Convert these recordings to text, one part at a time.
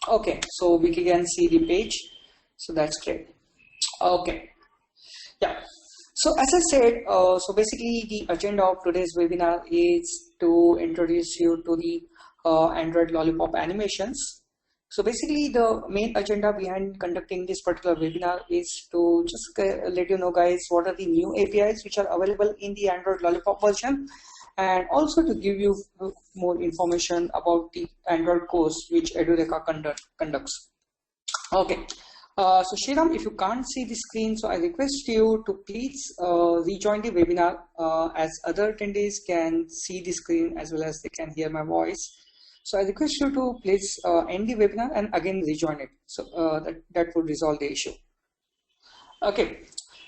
Okay, so we can see the page. So that's great. Okay, yeah. So as I said, so basically the agenda of today's webinar is to introduce you to the Android Lollipop animations. So basically the main agenda behind conducting this particular webinar is to just let you know guys what are the new APIs which are available in the Android Lollipop version, and also to give you more information about the Android course which Edureka conducts. Okay, so Shriram, if you can't see the screen, so I request you to please rejoin the webinar as other attendees can see the screen as well as they can hear my voice. So I request you to please end the webinar and again rejoin it. So that would resolve the issue. Okay,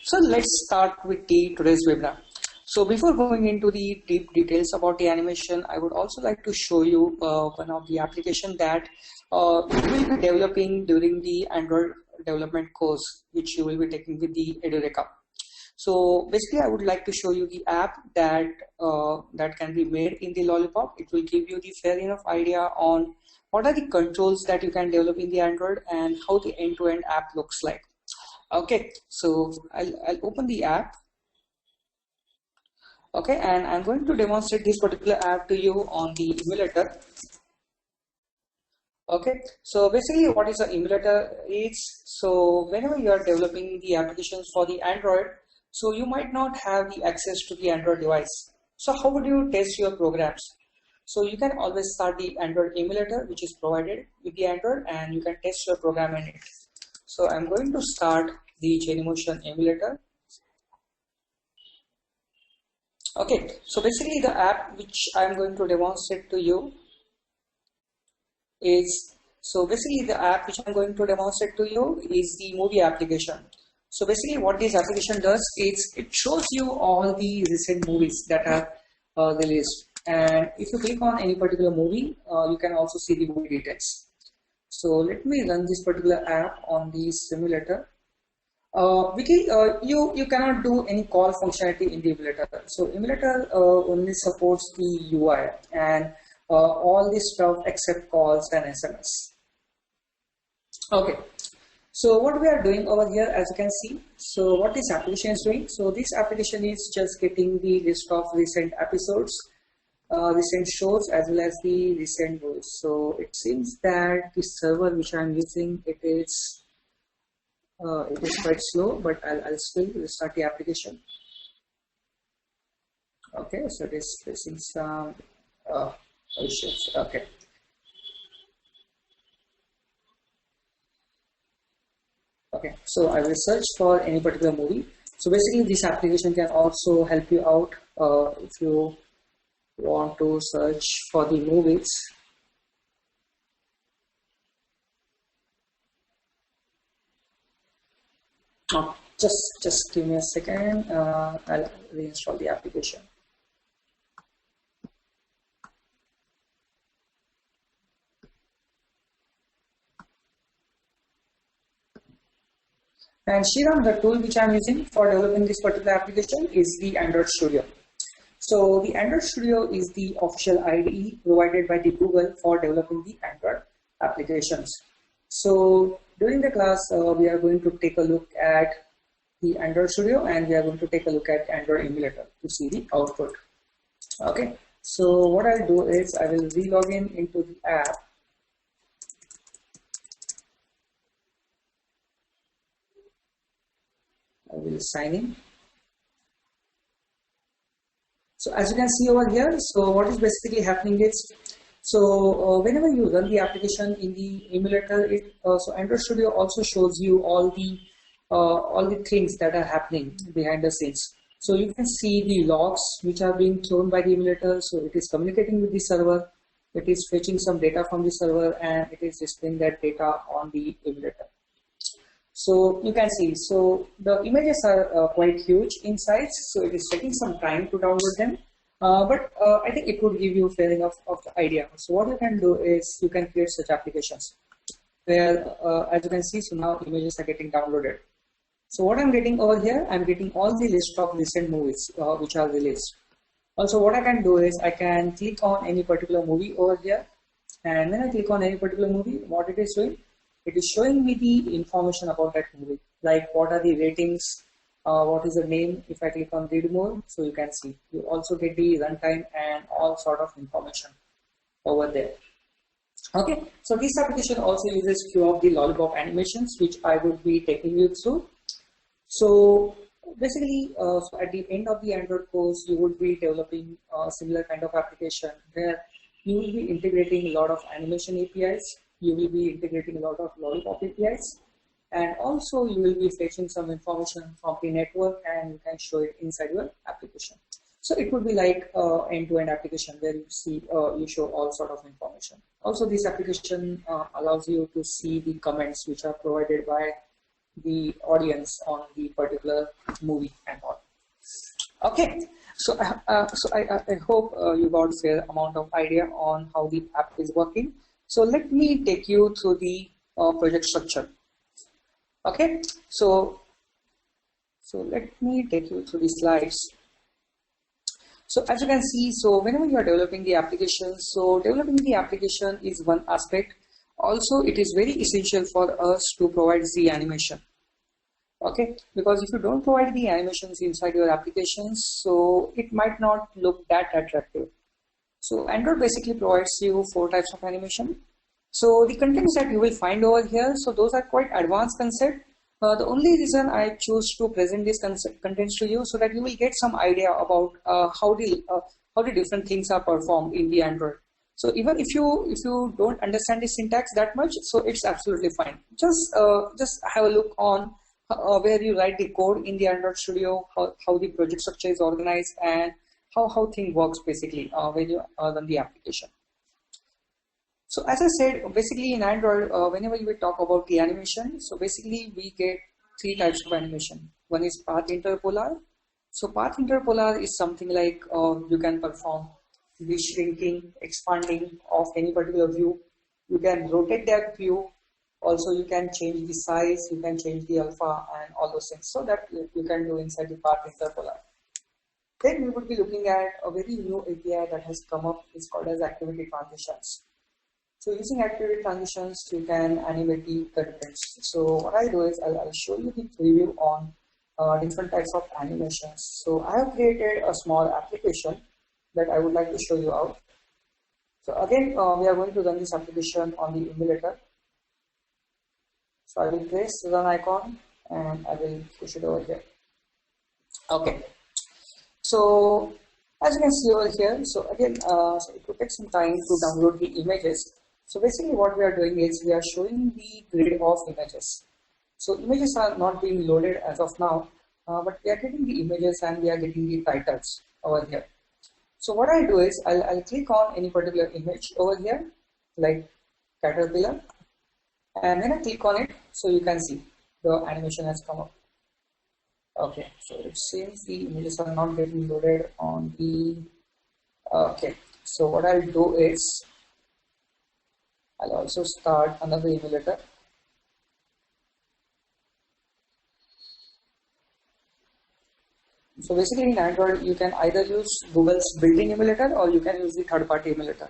so let's start with today's webinar. So before going into the deep details about the animation, I would also like to show you one of the application that we will be developing during the Android development course, which you will be taking with the Edureka. So basically, I would like to show you the app that that can be made in the Lollipop. It will give you the fair enough idea on what are the controls that you can develop in the Android and how the end-to-end app looks like. Okay, so I'll open the app. Okay, and I'm going to demonstrate this particular app to you on the emulator. Okay, so basically what is an emulator is, so whenever you are developing the applications for the Android, so you might not have the access to the Android device. So how would you test your programs? So you can always start the Android emulator which is provided with the Android, and you can test your program in it. So I'm going to start the Genymotion emulator. Okay, so basically the app which I'm going to demonstrate to you is, so basically the app which I'm going to demonstrate to you is the movie application. So basically what this application does is it shows you all the recent movies that are released, and if you click on any particular movie, you can also see the movie details. So let me run this particular app on the simulator. Vicky, you cannot do any call functionality in the emulator. So emulator only supports the UI and all this stuff except calls and SMS. Okay, so what we are doing over here, as you can see, so what this application is doing, so this application is just getting the list of recent episodes, recent shows as well as the recent movies. So it seems that the server which I am using, it is quite slow, but I'll still restart the application. Okay, so it is facing some issues. Okay. Okay, so I will search for any particular movie. So basically this application can also help you out if you want to search for the movies. Oh, just give me a second. I'll reinstall the application. And Shriram, the tool which I'm using for developing this particular application is the Android Studio. So the Android Studio is the official IDE provided by the Google for developing the Android applications. So during the class, we are going to take a look at the Android Studio, and we are going to take a look at Android emulator to see the output. Okay, so what I'll do is I will re-log in into the app. I will sign in. So as you can see over here, so what is basically happening is, so whenever you run the application in the emulator, so Android Studio also shows you all the things that are happening behind the scenes. So you can see the logs which are being thrown by the emulator. So it is communicating with the server, it is fetching some data from the server, and it is displaying that data on the emulator. So you can see, so the images are quite huge in size, so it is taking some time to download them, but I think it would give you a fair enough of the idea. So what you can do is you can create such applications where, as you can see, so now images are getting downloaded. So what I'm getting over here, I'm getting all the list of recent movies which are released. Also, what I can do is I can click on any particular movie over here, And when I click on any particular movie, what it is doing, it is showing me the information about that movie, like what are the ratings, what is the name. If I click on read more, so you can see, you also get the runtime and all sort of information over there. Okay, so this application also uses few of the Lollipop animations, which I would be taking you through. So basically, so at the end of the Android course, you would be developing a similar kind of application where you will be integrating a lot of animation APIs, you will be integrating a lot of Lollipop APIs, and also you will be fetching some information from the network and you can show it inside your application. So it would be like end-to-end application where you see, you show all sort of information. Also, this application allows you to see the comments which are provided by the audience on the particular movie and all. Okay, so I hope you got a fair amount of idea on how the app is working. So let me take you through the project structure. Okay, so let me take you through the slides. So as you can see, so whenever you are developing the application, so developing the application is one aspect. Also, it is very essential for us to provide the animation. Okay, because if you don't provide the animations inside your applications, so it might not look that attractive. So Android basically provides you 4 types of animation. So the contents that you will find over here, so those are quite advanced concept. The only reason I choose to present these contents to you so that you will get some idea about how the different things are performed in the Android. So even if you don't understand the syntax that much, so it's absolutely fine. Just have a look on where you write the code in the Android Studio, how the project structure is organized, and how thing works basically when you run the application. So as I said, basically in Android, whenever you will talk about the animation, so basically we get 3 types of animation. One is path interpolar. So path interpolar is something like you can perform the shrinking, expanding of any particular view. You can rotate that view. Also, you can change the size, you can change the alpha and all those things. So that you can do inside the path interpolar. Then we would be looking at a very new API that has come up. It's called as activity transitions. So using activity transitions, you can animate the contents. So what I'll do is I'll show you the preview on different types of animations. So I have created a small application that I would like to show you out. So again, we are going to run this application on the emulator. So I will press run icon and I will push it over here. Okay. So as you can see over here, so again, so it will take some time to download the images. So basically what we are doing is we are showing the grid of images. So images are not being loaded as of now, but we are getting the images and we are getting the titles over here. So what I do is I'll click on any particular image over here, like caterpillar. And when I click on it, so you can see the animation has come up. Okay, so it seems the images are not getting loaded on the, okay. So what I'll do is, I'll also start another emulator. So basically in Android, you can either use Google's built-in emulator or you can use the third-party emulator.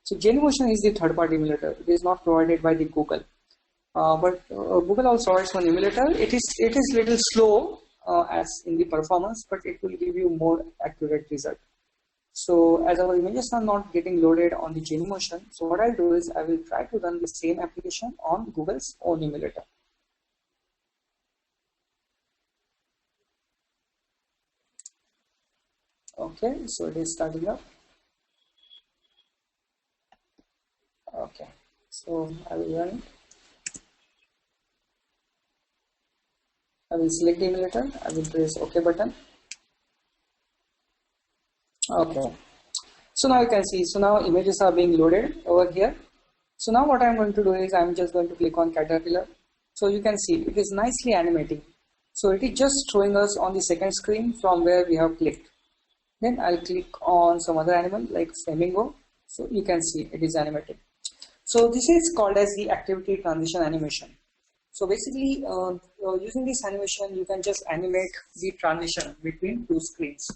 So Genymotion is the third-party emulator. It is not provided by the Google. But Google also provides one emulator. It is little slow as in the performance, but it will give you more accurate result. So as our images are not getting loaded on the Genymotion, so what I'll do is I will try to run the same application on Google's own emulator. Okay, so it is starting up. Okay, so I will run it. I will select the emulator. I will press OK button. Okay. So now you can see, so now images are being loaded over here. So now what I'm going to do is I'm just going to click on caterpillar. So you can see it is nicely animating. So it is just showing us on the second screen from where we have clicked. Then I'll click on some other animal like flamingo. So you can see it is animated. So this is called as the activity transition animation. So basically using this animation, you can just animate the transition between 2 screens.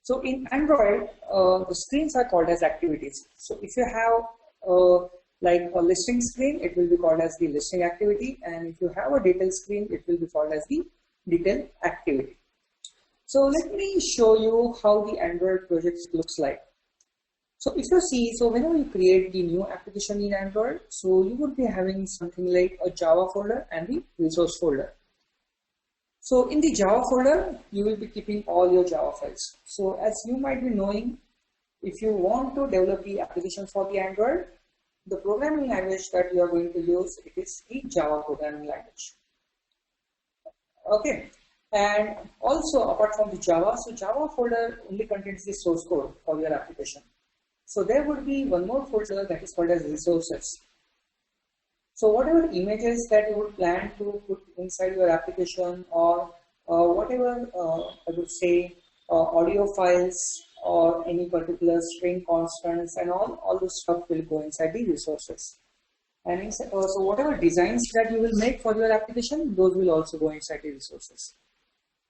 So in Android, the screens are called as activities. So if you have like a listing screen, it will be called as the listing activity, and if you have a detail screen, it will be called as the detail activity. So let me show you how the Android project looks like. So if you see, so whenever you create the new application in Android, so you would be having something like a Java folder and the resource folder. So in the Java folder, you will be keeping all your Java files. So as you might be knowing, if you want to develop the application for the Android, the programming language that you are going to use, it is the Java programming language. Okay, and also apart from the Java, so Java folder only contains the source code for your application. So there would be one more folder that is called as resources. So whatever images that you would plan to put inside your application, or whatever I would say audio files or any particular string constants and all those stuff will go inside the resources. And so whatever designs that you will make for your application, those will also go inside the resources.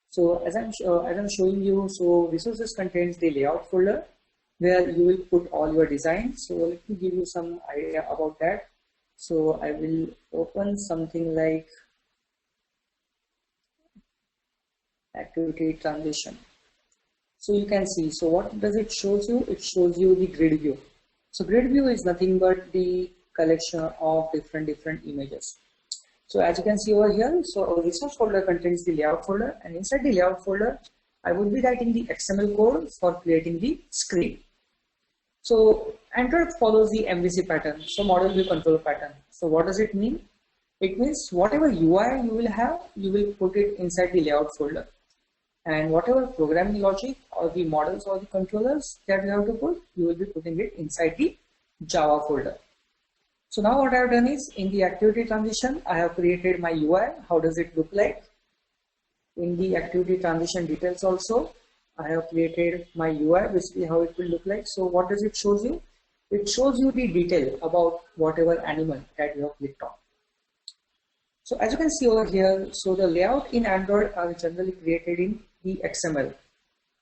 So as I'm showing you, so resources contains the layout folder where you will put all your designs. So let me give you some idea about that. So I will open something like activity transition. So you can see, so what does it shows you? It shows you the grid view. So grid view is nothing but the collection of different images. So as you can see over here, so our resource folder contains the layout folder, and inside the layout folder, I will be writing the XML code for creating the screen. So Android follows the MVC pattern, so model view control pattern. So what does it mean? It means whatever UI you will have, you will put it inside the layout folder. And whatever programming logic or the models or the controllers that you have to put, you will be putting it inside the Java folder. So now what I have done is, in the activity transition, I have created my UI. How does it look like? In the activity transition details also, I have created my UI, basically how it will look like. So what does it show you? It shows you the detail about whatever animal that you have clicked on. So as you can see over here, so the layout in Android are generally created in the XML.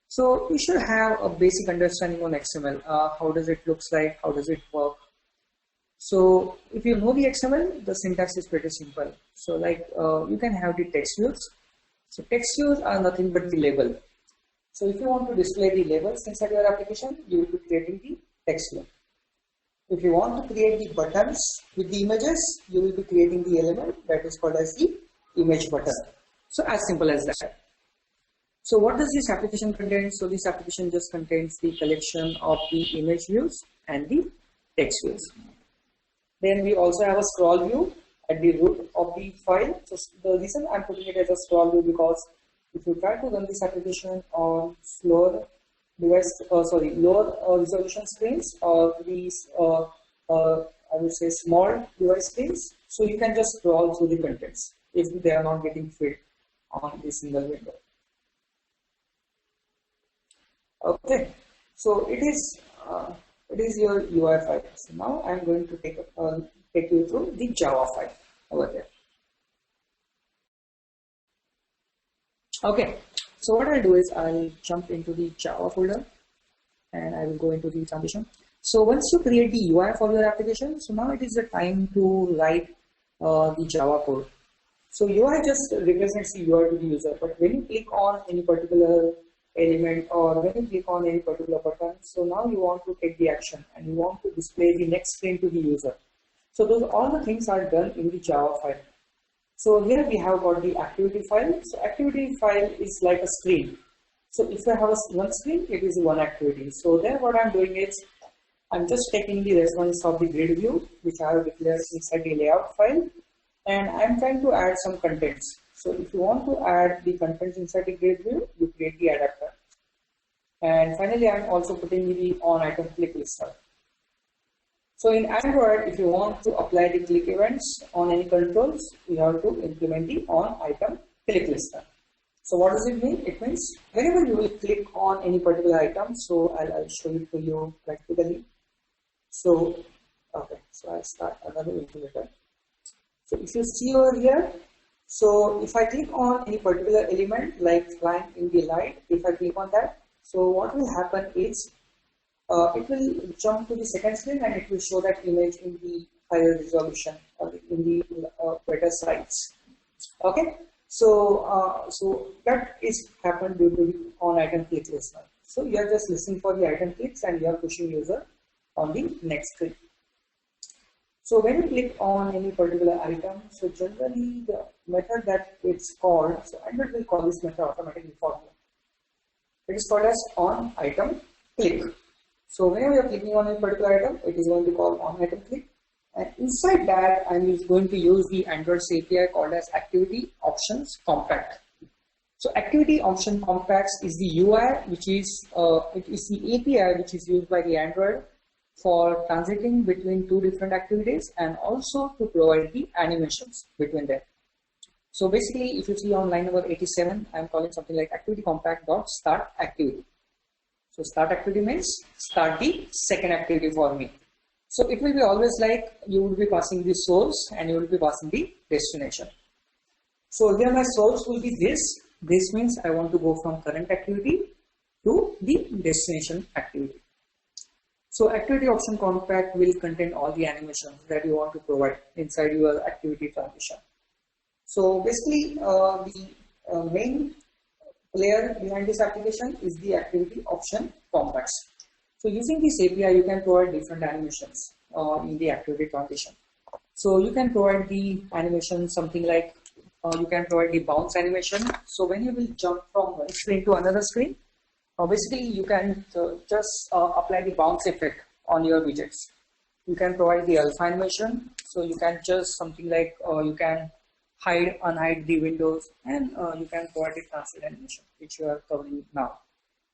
So you should have a basic understanding on XML. How does it looks like? How does it work? So if you know the XML, the syntax is pretty simple. So like you can have the text views. So text views are nothing but the label. So if you want to display the labels inside your application, you will be creating the text view. If you want to create the buttons with the images, you will be creating the element that is called as the image button. So as simple as that. So what does this application contain? So this application just contains the collection of the image views and the text views. Then we also have a scroll view at the root of the file. So the reason I'm putting it as a scroll view, because if you try to run this application on slower device, lower resolution screens, or these I would say small device screens, so you can just scroll through the contents if they are not getting fit on a single window. Okay, so it is your UI file. So now I'm going to take you through the Java file over there. Okay, so what I'll do is I'll jump into the Java folder and I will go into the transition. So once you create the UI for your application, so now it is the time to write the Java code. So UI just represents the UI to the user, but when you click on any particular element or when you click on any particular button, so now you want to take the action and you want to display the next screen to the user. So those all the things are done in the Java file. So here we have got the activity file. So activity file is like a screen. So if I have one screen, it is one activity. So there what I'm doing is I'm just taking the response of the grid view, which I have declared inside the layout file, and I'm trying to add some contents. So if you want to add the contents inside the grid view, you create the adapter. And finally, I'm also putting the on item click lister. So in Android, if you want to apply the click events on any controls, you have to implement the on item click lister. So what does it mean? It means whenever you will click on any particular item, so I'll show it to you practically. So, okay, so I'll start another implementer. So if you see over here, so if I click on any particular element like line in the light, if I click on that, so what will happen is it will jump to the second screen and it will show that image in the higher resolution or in the better size. Okay, so that is happened due to the on item click listener. So you are just listening for the item clicks and you are pushing user on the next screen. So when you click on any particular item, so generally the method that it's called, so Android will call this method automatically for you. It is called as on item click. So whenever you are clicking on a particular item, it is going to call on item click. And inside that, I'm going to use the Android's API called as Activity Options Compact. So Activity Option Compacts is the UI, which is it is the API which is used by the Android for transiting between two different activities and also to provide the animations between them. So basically, if you see on line number 87, I'm calling something like activity compact dot start activity. So start activity means start the second activity for me. So it will be always like you will be passing the source and you will be passing the destination. So here my source will be this. This means I want to go from current activity to the destination activity. So activity option compact will contain all the animations that you want to provide inside your activity transition. So basically the main layer behind this application is the activity option compacts. So using this API, you can provide different animations in the activity transition. So you can provide the animation something like you can provide the bounce animation. So when you will jump from one screen to another screen, basically you can just apply the bounce effect on your widgets. You can provide the alpha animation. So you can just something like you can hide, unhide the windows, and you can provide the translate animation, which you are covering now.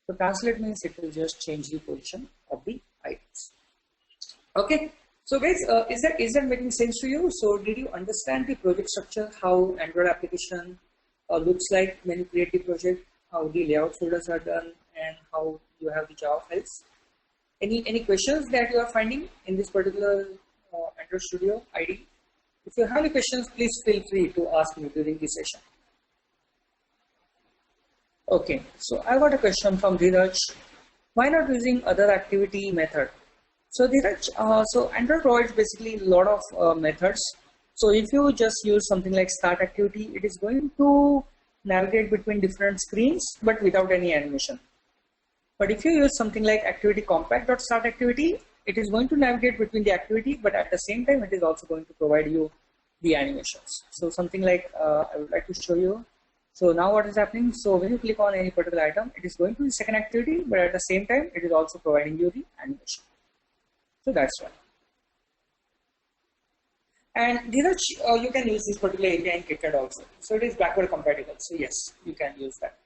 So translate means it will just change the position of the items. Okay. So guys, is that making sense to you? So did you understand the project structure, how Android application looks like when you create the project, how the layout folders are done, and how you have the Java files? Any questions that you are finding in this particular Android Studio ID? If you have any questions, please feel free to ask me during this session. Okay, so I got a question from Dheeraj. Why not using other activity method? So Dheeraj, so Android provides basically a lot of methods. So if you just use something like start activity, it is going to navigate between different screens, but without any animation. But if you use something like activity compact.start activity, it is going to navigate between the activity, but at the same time, it is also going to provide you the animations. So something like I would like to show you. So now what is happening? So when you click on any particular item, it is going to the second activity, but at the same time, it is also providing you the animation. So that's why. And Dheeraj, you can use this particular API in KitKat also. So it is backward compatible. So yes, you can use that.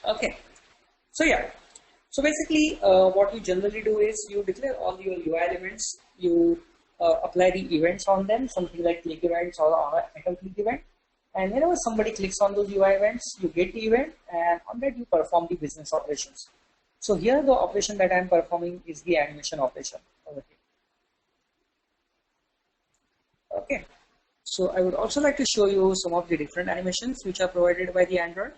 Okay. So yeah. So basically, what you generally do is you declare all your UI elements. You apply the events on them, something like click events or item click event. And whenever somebody clicks on those UI events, you get the event, and on that you perform the business operations. So here the operation that I am performing is the animation operation over here. Okay. So I would also like to show you some of the different animations which are provided by the Android.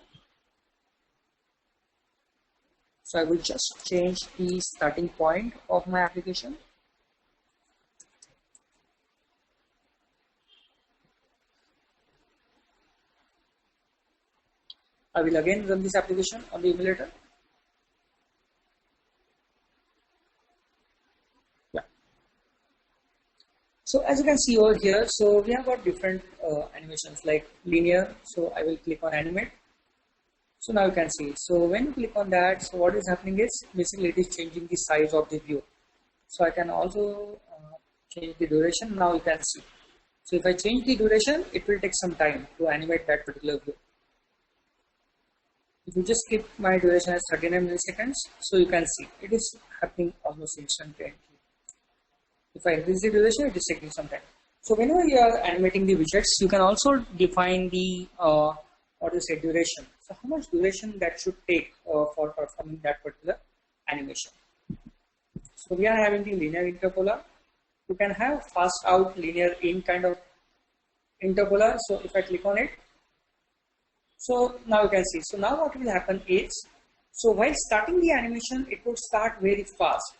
So I will just change the starting point of my application. I will again run this application on the emulator. Yeah. So as you can see over here, so we have got different animations like linear. So I will click on animate. So now you can see. So when you click on that, so what is happening is basically it is changing the size of the view. So I can also change the duration. Now you can see. So if I change the duration, it will take some time to animate that particular view. If you just keep my duration as 39 milliseconds, so you can see it is happening almost instantly. If I increase the duration, it is taking some time. So whenever you are animating the widgets, you can also define the duration. So how much duration that should take for performing that particular animation. So we are having the linear interpolar. You can have fast out, linear in kind of interpolar. So if I click on it, So now you can see. So now what will happen is, so while starting the animation, it will start very fast,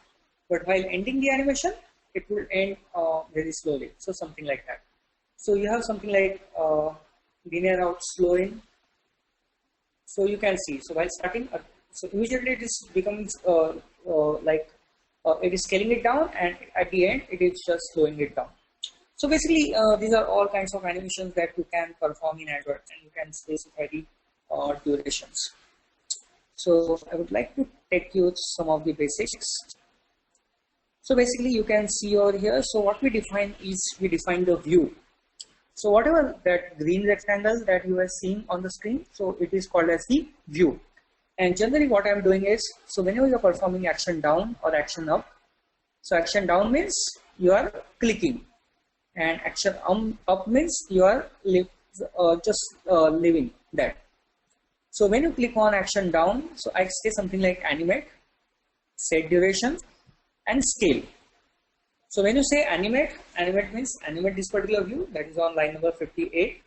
but while ending the animation, it will end very slowly. So something like that. So you have something like linear out, slow in. So you can see. So while starting, so immediately it is becomes it is scaling it down, and at the end it is just slowing it down. So basically, these are all kinds of animations that you can perform in Android, and you can specify the durations. So I would like to take you some of the basics. So basically, you can see over here. So what we define is we define the view. So whatever that green rectangle that you are seeing on the screen, so it is called as the view. And generally what I'm doing is, so whenever you're performing action down or action up, so action down means you are clicking, and action up means you are leaving that. So when you click on action down, so I say something like animate, set duration, and scale. So when you say animate, animate means animate this particular view, that is on line number 58.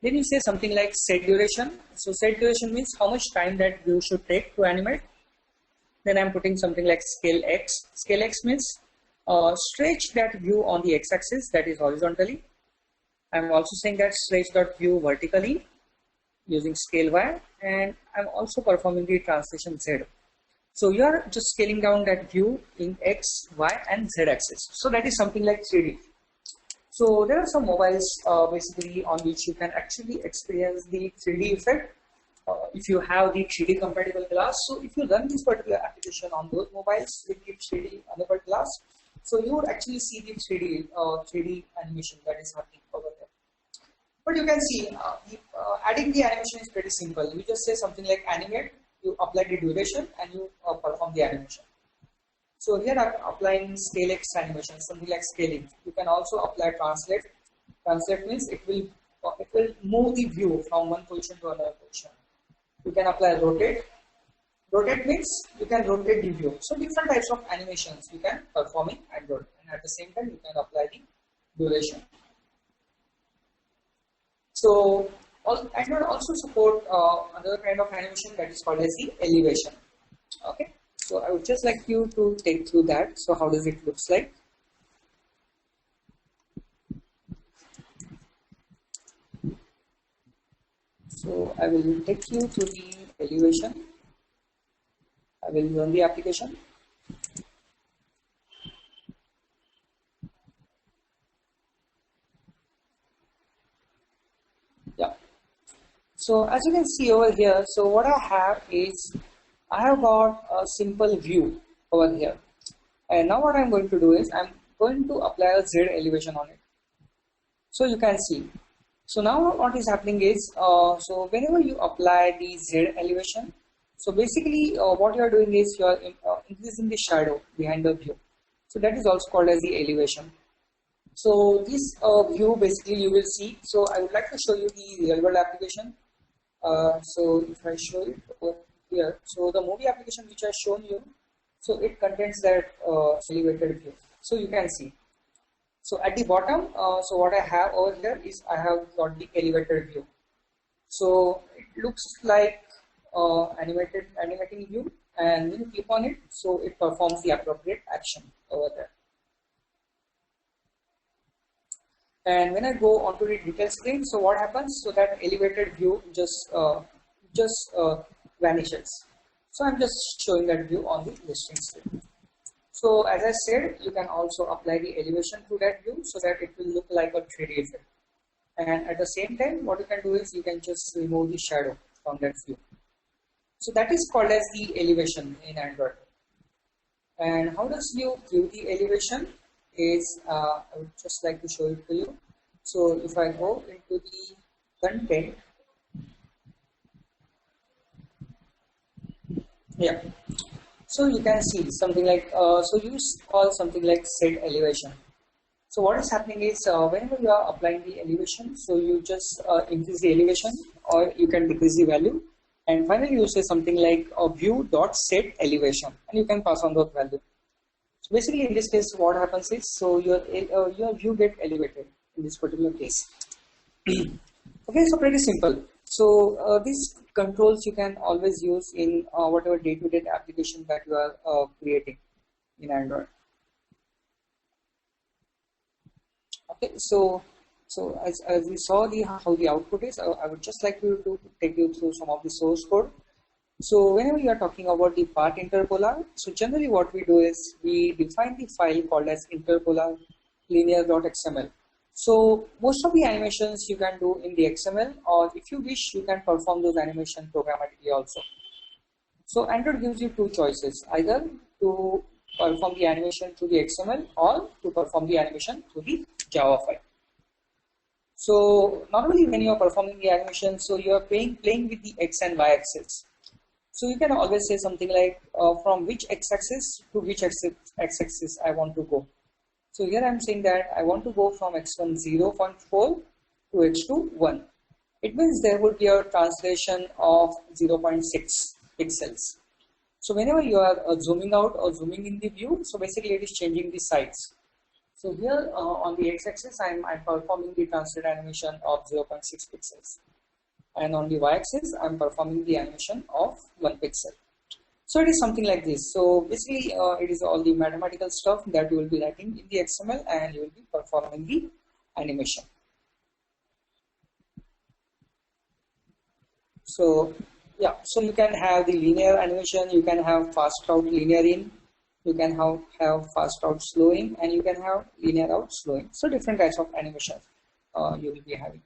Then you say something like set duration. So set duration means how much time that view should take to animate. Then I'm putting something like scale X. Scale X means stretch that view on the X-axis, that is horizontally. I'm also saying that stretch that view vertically using scale Y, and I'm also performing the translation Z. So you are just scaling down that view in X, Y, and Z axis. So that is something like 3D. So there are some mobiles basically on which you can actually experience the 3D effect if you have the 3D compatible glass. So if you run this particular application on those mobiles with the 3D enabled glass, so you would actually see the 3D animation that is happening over there. But you can see adding the animation is pretty simple. You just say something like animate, you apply the duration, and you perform the animation. So here I'm applying scale X animation, something like scaling. You can also apply translate. Translate means it will move the view from one position to another position. You can apply rotate. Rotate means you can rotate the view. So different types of animations you can perform in Android, and at the same time you can apply the duration. So Android also support another kind of animation that is called as the elevation. Okay. So I would just like you to take through that. So how does it looks like? So I will take you to the elevation. I will run the application. Yeah. So as you can see over here, so what I have is I have got a simple view over here. And now what I'm going to do is I'm going to apply a Z elevation on it. So you can see. So now what is happening is, so whenever you apply the Z elevation, so basically what you are doing is you are increasing the shadow behind the view. So that is also called as the elevation. So this view basically you will see. So I would like to show you the real world application. So if I show it over here, so the movie application which I shown you, so it contains that elevated view. So you can see. So at the bottom, so what I have over here is I have got the elevated view. So it looks like animating view, and when you click on it, so it performs the appropriate action over there. And when I go onto the detail screen, so what happens? So that elevated view just vanishes. So I'm just showing that view on the listing screen. So as I said, you can also apply the elevation to that view so that it will look like a 3D effect. And at the same time, what you can do is you can just remove the shadow from that view. So that is called as the elevation in Android. And how does you view the elevation is, I would just like to show it to you. So if I go into the content, yeah. So you can see something like, so you call something like set elevation. So what is happening is whenever you are applying the elevation, so you just increase the elevation or you can decrease the value. And finally you say something like a view dot set elevation, and you can pass on that value. So basically in this case what happens is, so your view get elevated in this particular case. Okay, so pretty simple. So these controls you can always use in whatever day-to-day application that you are creating in Android. Okay, so as we saw how the output is, I would just like to take you through some of the source code. So whenever you are talking about the part interpolar, so generally what we do is we define the file called as interpolar linear.xml. So most of the animations you can do in the XML, or if you wish, you can perform those animations programmatically also. So Android gives you two choices, either to perform the animation through the XML or to perform the animation through the Java file. So normally when you are performing the animation, so you are playing with the X and Y axis. So you can always say something like from which x-axis to which x-axis I want to go. So here I am saying that I want to go from x1 0.4 to x2 1. It means there would be a translation of 0.6 pixels. So whenever you are zooming out or zooming in the view, so basically it is changing the size. So here on the x-axis I'm performing the translate animation of 0.6 pixels. And on the y-axis, I'm performing the animation of 1 pixel. So it is something like this. So basically, it is all the mathematical stuff that you will be writing in the XML, and you will be performing the animation. So yeah, so you can have the linear animation, you can have fast out linear in, you can have fast out slowing, and you can have linear out slowing. So different types of animations you will be having.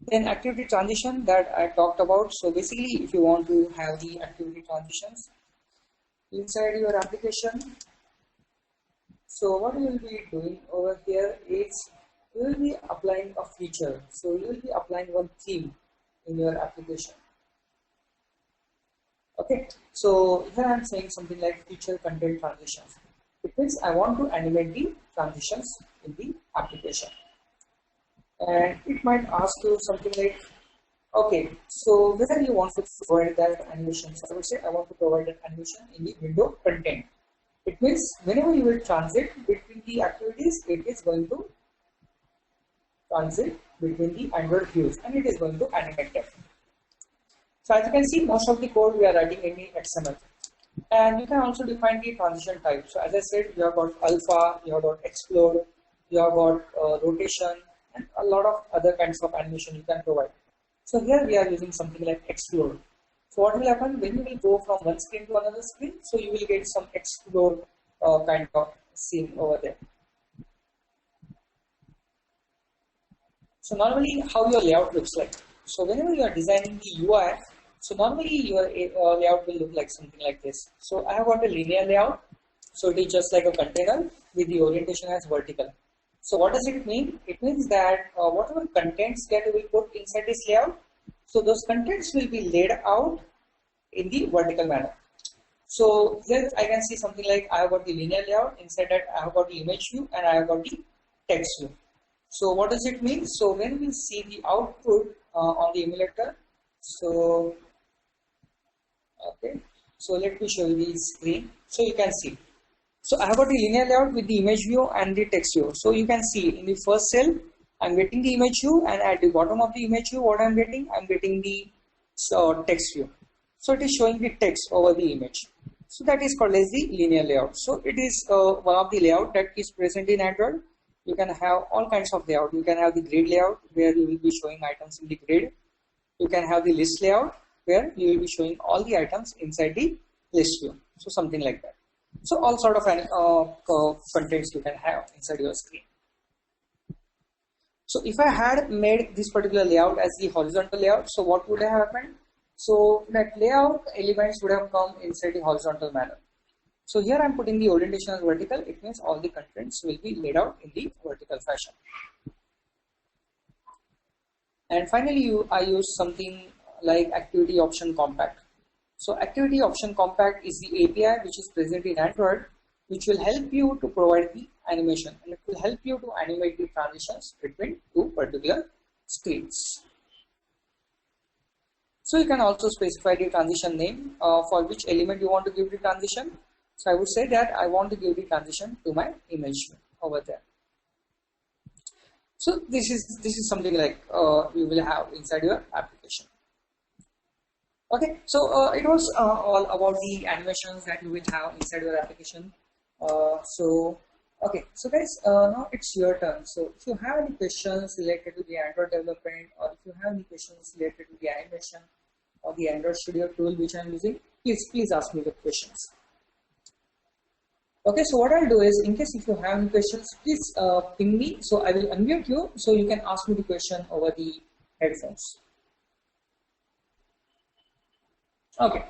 Then activity transition that I talked about. So basically, if you want to have the activity transitions inside your application, so what you will be doing over here is you will be applying a feature. So you will be applying one theme in your application. Okay, so here I am saying something like feature content transitions. It means I want to animate the transitions in the application. And it might ask you something like, okay, so whether you want to provide that animation. So I would say I want to provide that animation in the window content. It means whenever you will transit between the activities, it is going to transit between the Android views and it is going to animate them. So as you can see, most of the code we are writing in the XML. And you can also define the transition type. So as I said, you have got alpha, you have got explode, you have got rotation, and a lot of other kinds of animation you can provide. So here we are using something like explode. So what will happen when you will go from one screen to another screen? So you will get some explode kind of scene over there. So normally how your layout looks like. So whenever you are designing the UI, so normally your layout will look like something like this. So I have got a linear layout. So it is just like a container with the orientation as vertical. So what does it mean? It means that whatever contents that we put inside this layout, so those contents will be laid out in the vertical manner. So here I can see something like I have got the linear layout, inside that I have got the image view and I have got the text view. So what does it mean? So when we see the output on the emulator, so okay, so let me show you the screen so you can see. So I have got the linear layout with the image view and the text view. So you can see in the first cell, I'm getting the image view, and at the bottom of the image view, what I'm getting the text view. So it is showing the text over the image. So that is called as the linear layout. So it is one of the layout that is present in Android. You can have all kinds of layout. You can have the grid layout where you will be showing items in the grid. You can have the list layout where you will be showing all the items inside the list view. So something like that. So all sort of contents you can have inside your screen. So if I had made this particular layout as the horizontal layout, so what would have happened? So that layout elements would have come inside the horizontal manner. So here I'm putting the orientation as vertical. It means all the contents will be laid out in the vertical fashion. And finally, I use something like activity option compact. So activity option compact is the API which is present in Android, which will help you to provide the animation, and it will help you to animate the transitions between two particular screens. So you can also specify the transition name for which element you want to give the transition. So I would say that I want to give the transition to my image over there. So this is something like you will have inside your application. Okay, so it was all about the animations that you will have inside your application. Okay, so guys, now it's your turn. So if you have any questions related to the Android development, or if you have any questions related to the animation or the Android Studio tool which I'm using, please ask me the questions. Okay, so what I'll do is, in case if you have any questions, please ping me. So I will unmute you so you can ask me the question over the headphones. Okay,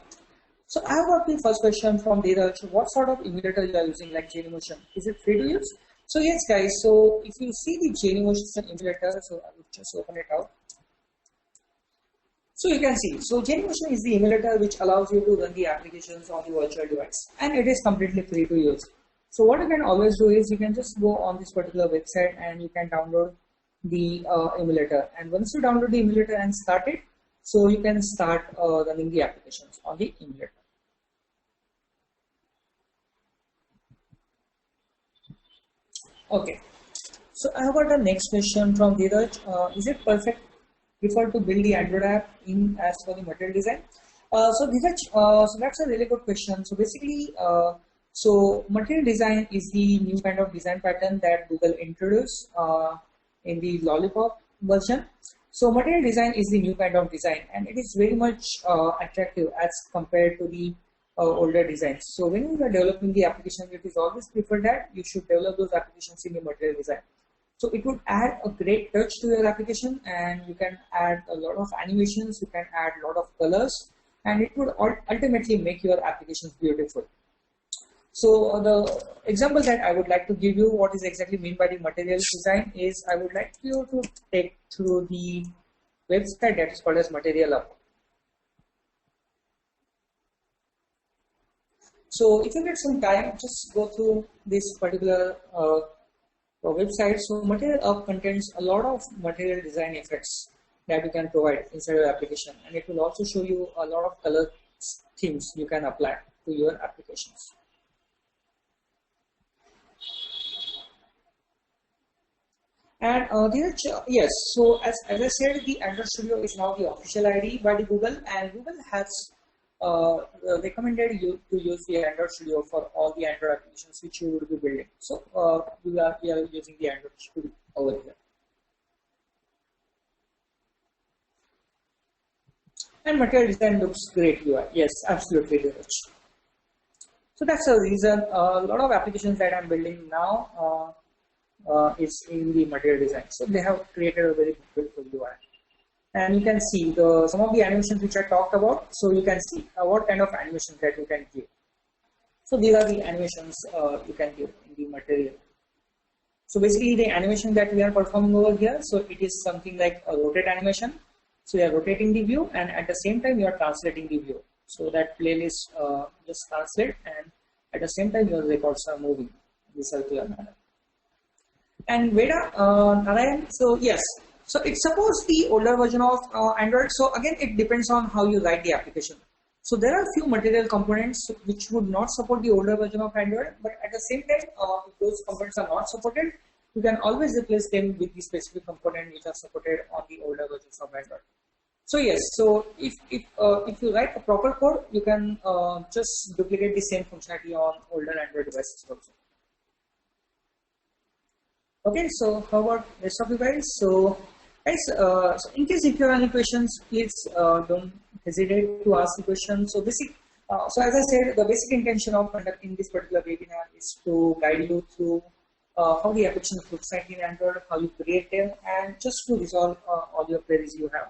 so I have got the first question from Dheeraj. What sort of emulator you are using, like Genymotion? Is it free to use? So yes, guys. So if you see the Genymotion emulator, so I will just open it out. So you can see. So Genymotion is the emulator which allows you to run the applications on the virtual device, and it is completely free to use. So what you can always do is you can just go on this particular website and you can download the emulator. And once you download the emulator and start it, so you can start running the applications on the emulator. Okay, so I have got the next question from Dheeraj. Is it perfect prefer to build the Android app in as for the material design? So Dheeraj, so that's a really good question. So basically, so material design is the new kind of design pattern that Google introduced in the Lollipop version. So material design is the new kind of design, and it is very much attractive as compared to the older designs. So when you are developing the application, it is always preferred that you should develop those applications in the material design. So it would add a great touch to your application, and you can add a lot of animations, you can add a lot of colors, and it would ultimately make your applications beautiful. So the example that I would like to give you what is exactly meant by the material design is I would like you to take through the website that is called as Material Up. So if you get some time, just go through this particular website. So Material Up contains a lot of material design effects that you can provide inside your application, and it will also show you a lot of color themes you can apply to your applications. And yes, so as I said, the Android Studio is now the official ID by the Google, and Google has recommended you to use the Android Studio for all the Android applications which you will be building. So we are using the Android Studio over here. And material design looks great UI. Yes, absolutely, Dheeraj. So that's the reason a lot of applications that I'm building now is in the material design. So they have created a very beautiful UI. And you can see some of the animations which I talked about. So you can see what kind of animations that you can give. So these are the animations you can give in the material. So basically the animation that we are performing over here, so it is something like a rotate animation. So you are rotating the view, and at the same time you are translating the view. So that playlist just translate, and at the same time your records are moving in the circular manner. And Veda, Narayan, so yes, so it supports the older version of Android. So again, it depends on how you write the application. So there are a few material components which would not support the older version of Android, but at the same time, if those components are not supported, you can always replace them with the specific component which are supported on the older versions of Android. So yes, so if you write a proper code, you can just duplicate the same functionality on older Android devices also. Okay, so how about rest of you guys? So guys, so in case if you have any questions, please don't hesitate to ask the question. So so as I said, the basic intention of conducting this particular webinar is to guide you through how the applications looks like in Android, how you create them, and just to resolve all your queries you have.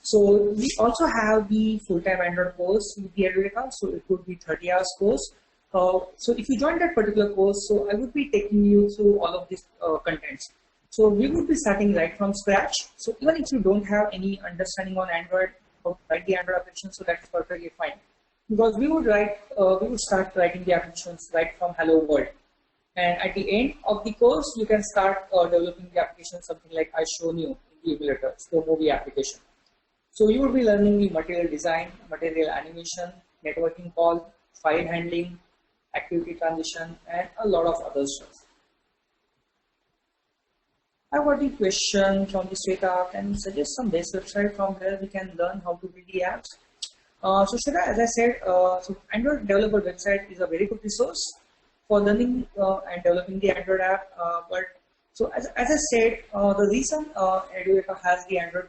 So we also have the full-time Android course with the Edureka, so it would be 30 hours course. So if you join that particular course, so I would be taking you through all of these contents. So we would be starting right from scratch. So even if you don't have any understanding on Android, how to write the Android application, so that's perfectly fine. Because we would start writing the applications right from Hello World. And at the end of the course, you can start developing the application, something like I shown you in the emulator, so movie application. So you will be learning the material design, material animation, networking call, file handling, activity transition, and a lot of other stuff. I got the question from the Sweta. Can you suggest some best website from where we can learn how to build the apps? So Shweta, as I said, so Android developer website is a very good resource for learning and developing the Android app. But so as I said, the reason Edureka has the Android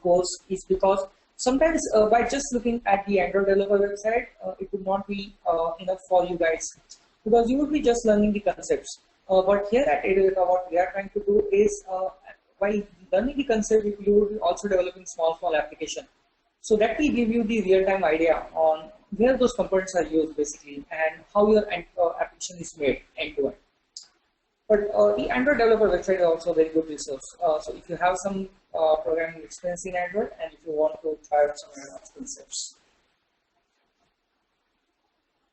course is because sometimes by just looking at the Android developer website, it would not be enough for you guys because you would be just learning the concepts. But here at Edureka, what we are trying to do is by learning the concept, you will be also developing small application. So that will give you the real-time idea on where those components are used basically and how your application is made end-to-end. But the Android developer website is also a very good resource. So if you have some programming experience in Android and if you want to try out some advanced concepts.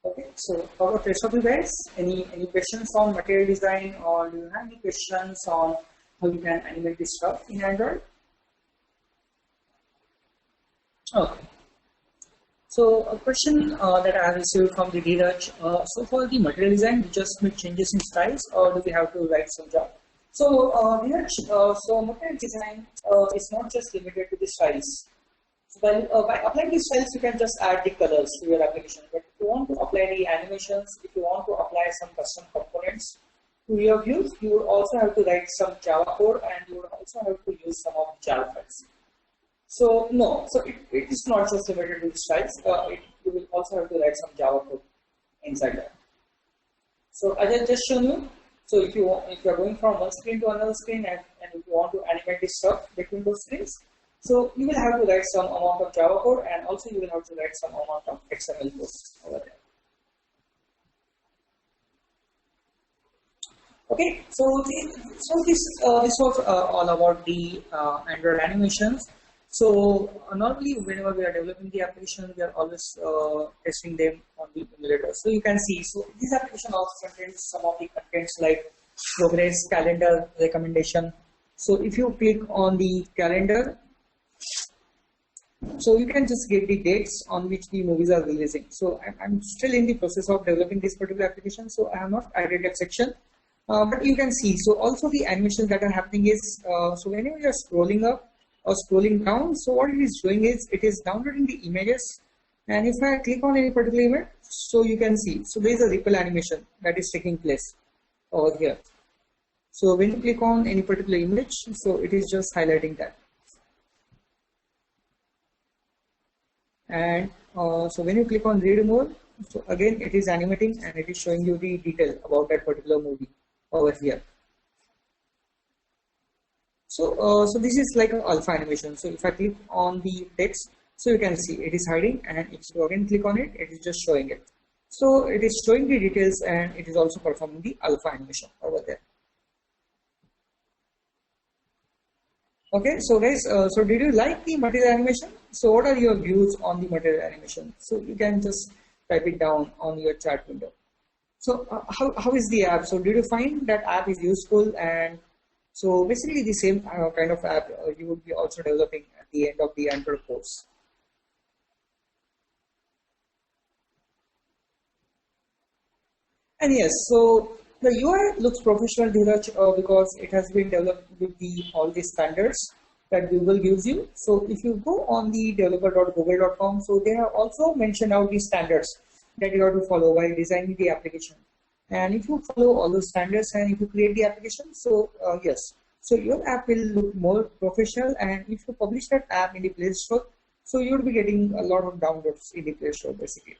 Okay, so how about rest of you guys? Any questions on material design, or do you have any questions on how you can animate this stuff in Android? Okay. So a question that I have received from the Dheeraj. So for the material design, we just make changes in styles, or do we have to write some Java? So Dheeraj, so material design is not just limited to the styles. So by applying these styles, you can just add the colors to your application. But if you want to apply the animations, if you want to apply some custom components to your views, you will also have to write some Java code, and you will also have to use some of the Java files. So no, so it is not just limited to styles. You will also have to write some Java code inside that. So as I just shown you, so if you are going from one screen to another screen and if you want to animate this stuff between those screens, so you will have to write some amount of Java code, and also you will have to write some amount of XML code over there. Okay, so this was all about the Android animations. So normally whenever we are developing the application, we are always testing them on the emulator. So you can see, so this application also contains some of the contents like progress, calendar, recommendation. So if you click on the calendar, so you can just get the dates on which the movies are releasing. So I'm still in the process of developing this particular application, so I have not added that section. But you can see, so also the animations that are happening is, so whenever you are scrolling up or scrolling down, so what it is doing is, it is downloading the images, and if I click on any particular image, so you can see, so there is a ripple animation that is taking place over here. So when you click on any particular image, so it is just highlighting that. And so when you click on read more, so again it is animating and it is showing you the detail about that particular movie over here. So this is like an alpha animation. So if I click on the text, so you can see it is hiding, and if you again click on it, it is just showing it. So it is showing the details and it is also performing the alpha animation over there. Okay, so guys, so did you like the material animation? So what are your views on the material animation? So you can just type it down on your chat window. So how is the app? So did you find that app is useful? And so basically the same kind of app you would be also developing at the end of the Android course. And yes, so the UI looks professional, Dheeraj, because it has been developed with all the standards that Google gives you. So if you go on the developer.google.com, so they have also mentioned out the standards that you have to follow while designing the application. And if you follow all those standards and if you create the application, so yes, so your app will look more professional. And if you publish that app in the Play Store, so you will be getting a lot of downloads in the Play Store basically.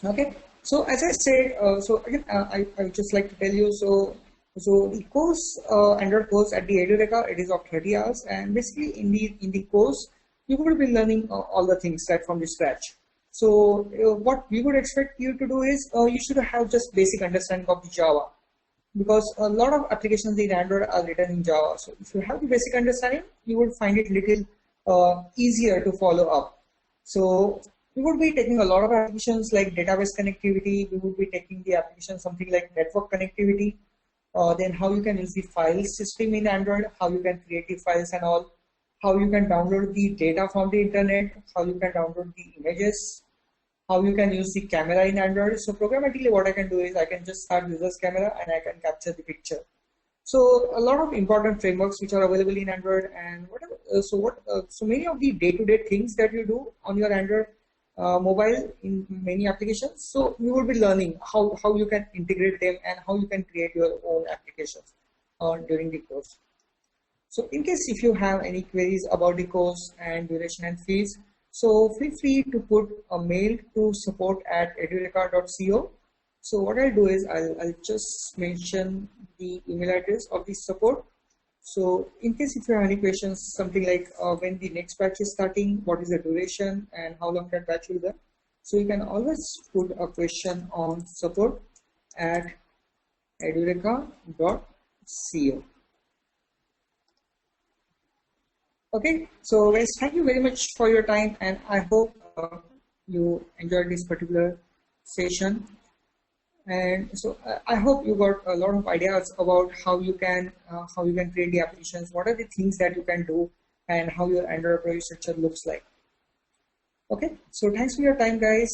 Okay, so as I said, so again, I would just like to tell you, so the course, Android course at the Edureka, it is of 30 hours, and basically in the course, you will be learning all the things right from the scratch. So what we would expect you to do is, you should have just basic understanding of the Java, because a lot of applications in Android are written in Java. So if you have the basic understanding, you will find it little easier to follow up. So we would be taking a lot of applications like database connectivity. We would be taking the application something like network connectivity. Then how you can use the file system in Android, how you can create the files and all, how you can download the data from the internet, how you can download the images, how you can use the camera in Android. So programmatically what I can do is I can just start user's camera and I can capture the picture. So a lot of important frameworks which are available in Android, and whatever. So many of the day-to-day things that you do on your Android mobile in many applications. So you will be learning how you can integrate them and how you can create your own applications during the course. So in case if you have any queries about the course and duration and fees, so feel free to put a mail to support@edureka.co. So what I'll do is I'll just mention the email address of the support. So in case if you have any questions, something like when the next batch is starting, what is the duration and how long that batch will go. So you can always put a question on support@edureka.co. Okay, so guys, thank you very much for your time, and I hope you enjoyed this particular session. And so I hope you got a lot of ideas about how you can create the applications, what are the things that you can do, and how your Android project structure looks like. Okay, so thanks for your time, guys.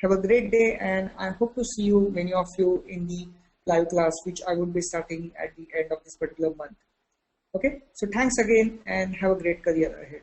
Have a great day, and I hope to see you, many of you, in the live class, which I will be starting at the end of this particular month. Okay, so thanks again, and have a great career ahead.